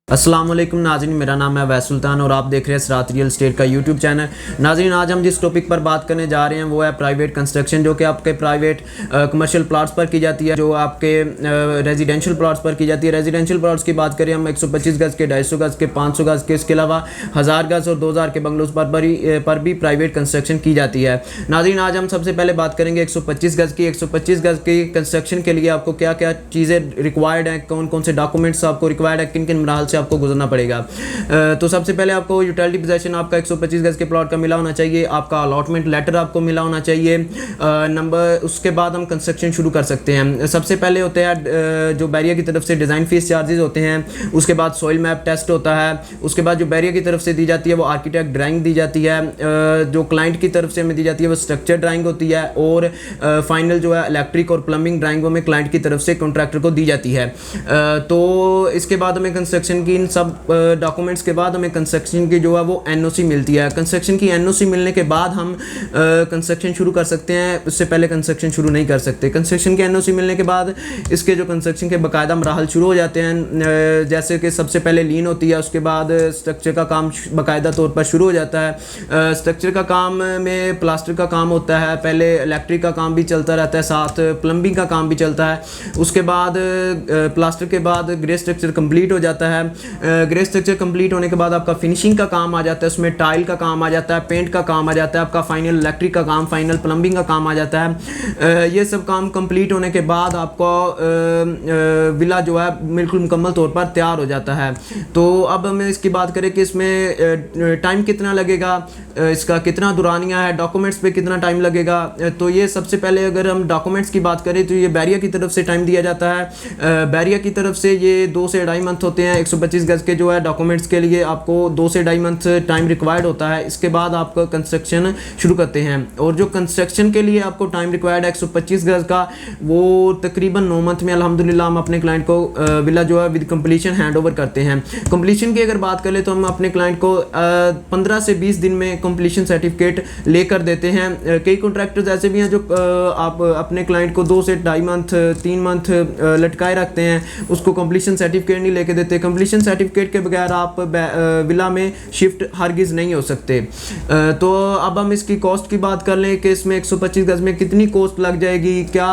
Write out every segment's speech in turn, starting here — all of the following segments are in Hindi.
अस्सलाम वालेकुम नाज़रीन, मेरा नाम है वैस सुल्तान और आप देख रहे हैं सरात रियल एस्टेट का यूट्यूब चैनल। नाज़रीन, आज हम जिस टॉपिक पर बात करने जा रहे हैं वो है प्राइवेट कंस्ट्रक्शन, जो कि आपके प्राइवेट कमर्शियल प्लॉट्स पर की जाती है, जो आपके रेजिडेंशियल प्लॉट्स पर की जाती है। रेजिडेंशियल प्लॉट्स की बात करें हम 125 गज़ के, 250 गज़ के, 500 गज़ के, इसके अलावा 1000 गज़ और 2000 के बंगलोज पर भी प्राइवेट कंस्ट्रक्शन की जाती है। नाज़रीन, आज हम सबसे पहले बात करेंगे 125 गज़ की। 125 गज़ की कंस्ट्रक्शन के लिए आपको क्या क्या चीज़ें रिक्वायर्ड हैं, कौन कौन से डॉक्यूमेंट्स आपको रिक्वायर्ड है, किन किन मराहल से आपको गुजरना पड़ेगा। तो सबसे पहले आपको यूटिलिटी पोजीशन आपका 125 गज के प्लॉट का मिला होना चाहिए, आपका अलॉटमेंट लेटर आपको मिला होना चाहिए। नंबर उसके बाद हम कंस्ट्रक्शन शुरू कर सकते हैं। सबसे पहले होते हैं जो बैरियर की तरफ से डिज़ाइन फीस चार्जेस होते हैं, उसके बाद सॉइल मैप टेस्ट होता है, उसके बाद जो बैरियर की तरफ से दी जाती है वो आर्किटेक्ट ड्राइंग दी जाती है, जो क्लाइंट की तरफ से हमें दी जाती है वो स्ट्रक्चर ड्राइंग होती है, और फाइनल जो है इलेक्ट्रिक और प्लम्बिंग ड्राइंग वो हमें क्लाइंट की तरफ से कॉन्ट्रैक्टर को दी जाती है। तो इसके बाद हमें कंस्ट्रक्शन की इन सब डॉक्यूमेंट्स के बाद हमें कंस्ट्रक्शन की जो है वो एनओसी मिलती है। कंस्ट्रक्शन की एनओसी मिलने के बाद हम कंस्ट्रक्शन शुरू कर सकते हैं, उससे पहले कंस्ट्रक्शन शुरू नहीं कर सकते। कंस्ट्रक्शन की एनओसी मिलने के बाद इसके जो कंस्ट्रक्शन के बाकायदा मराहल शुरू हो जाते हैं, जैसे कि सबसे पहले लीन होती है, उसके बाद स्ट्रक्चर का काम बाकायदा तौर पर शुरू हो जाता है। स्ट्रक्चर का काम में प्लास्टर का काम होता है, पहले इलेक्ट्रिक का काम भी चलता रहता है, साथ प्लम्बिंग का काम भी चलता है। उसके बाद प्लास्टर के बाद ग्रे स्ट्रक्चर कंप्लीट हो जाता है। ग्रे स्ट्रक्चर कंप्लीट होने के बाद आपका फिनिशिंग का काम आ जाता है, उसमें टाइल का काम आ जाता है, पेंट का काम आ जाता है, आपका फाइनल इलेक्ट्रिक का काम, फाइनल प्लम्बिंग का काम आ जाता है। ये सब काम कंप्लीट होने के बाद आपको विला जो है बिल्कुल मुकम्मल तौर पर तैयार हो जाता है। तो अब हमें इसकी बात करें कि इसमें टाइम कितना लगेगा, इसका कितना दुरानिया है, डॉक्यूमेंट्स पे कितना टाइम लगेगा। तो ये सबसे पहले अगर हम डॉक्यूमेंट्स की बात करें तो ये बैरियर की तरफ से टाइम दिया जाता है। बैरियर की तरफ से ये 2 से 2.5 मंथ होते हैं। 125 गज के जो है डॉक्यूमेंट्स के लिए आपको 2 से 2.5 मंथ टाइम रिक्वायर्ड होता है। इसके बाद आप कंस्ट्रक्शन शुरू करते हैं, और जो कंस्ट्रक्शन के लिए आपको टाइम रिक्वायर्ड है 125 गज का, वो तकरीबन 9 मंथ में अल्हम्दुलिल्लाह हम अपने क्लाइंट को विला जो है विद कंप्लीशन हैंड ओवर करते हैं। कंप्लीशन की अगर बात करें तो हम अपने क्लाइंट को 15 से 20 दिन में कंप्लीशन सर्टिफिकेट लेकर देते हैं। कई कॉन्ट्रैक्टर्स ऐसे भी हैं जो आप अपने क्लाइंट को 2 से 2.5 मंथ 3 मंथ लटकाए रखते हैं, उसको कंप्लीशन सर्टिफिकेट नहीं लेके देते। कंप्लीशन सर्टिफिकेट के बगैर आप विला में शिफ्ट हरगिज़ नहीं हो सकते। तो अब हम इसकी कॉस्ट की बात कर लें कि इसमें 125 गज में कितनी कॉस्ट लग जाएगी, क्या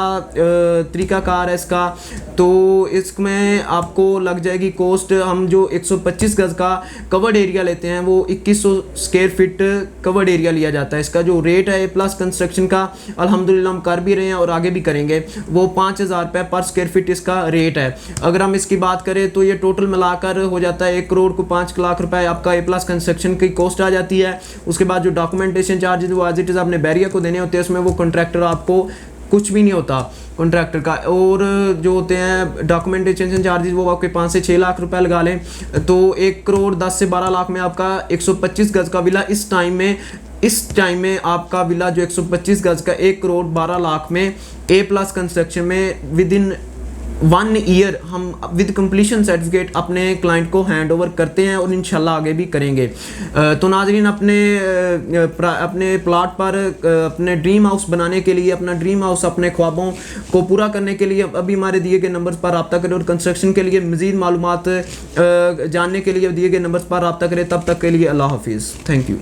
तरीकाकार है इसका। तो इसमें आपको लग जाएगी कॉस्ट, हम जो 125 गज का कवर्ड एरिया लेते हैं वो 2100 स्क्वायर फीट कवर्ड एरिया लिया जाता है। इसका जो रेट है प्लस कंस्ट्रक्शन का अल्हम्दुलिल्लाह हम कर भी रहे हैं और आगे भी करेंगे, वो 5000 रुपये पर स्क्वायर फीट इसका रेट है। अगर हम इसकी बात करें तो ये टोटल मिलाकर हो जाता है 1 करोड़ को 5 लाख रुपए आपका ए प्लस कंस्ट्रक्शन की कॉस्ट आ जाती है। उसके बाद जो डॉक्यूमेंटेशन चार्जेस वो एज इट इज़ आपने बैरियर को देने होते हैं, उसमें वो कॉन्ट्रैक्टर आपको कुछ भी नहीं होता कॉन्ट्रैक्टर का। और जो होते हैं डॉक्यूमेंटेशन चार्जेस वो आपके 5 से 6 लाख रुपए लगा लें, तो 1 करोड़ 10 से 12 लाख में आपका 125 गज का विला इस टाइम में आपका विला जो 125 गज का 1 करोड़ 12 लाख में ए प्लस कंस्ट्रक्शन में विद इन 1 ईयर हम विद कंप्लीशन सर्टिफिकेट अपने क्लाइंट को हैंड ओवर करते हैं और इंशाल्लाह आगे भी करेंगे। तो नाज़रीन, अपने प्लॉट पर अपने ड्रीम हाउस बनाने के लिए, अपना ड्रीम हाउस अपने ख्वाबों को पूरा करने के लिए अभी हमारे दिए गए नंबर्स पर रब्ता करें, और कंस्ट्रक्शन के लिए मज़ीद मालूमात जानने के लिए दिए गए नंबर्स पर रब्ता करें। तब तक के लिए अल्लाह हाफिज़, थैंक यू।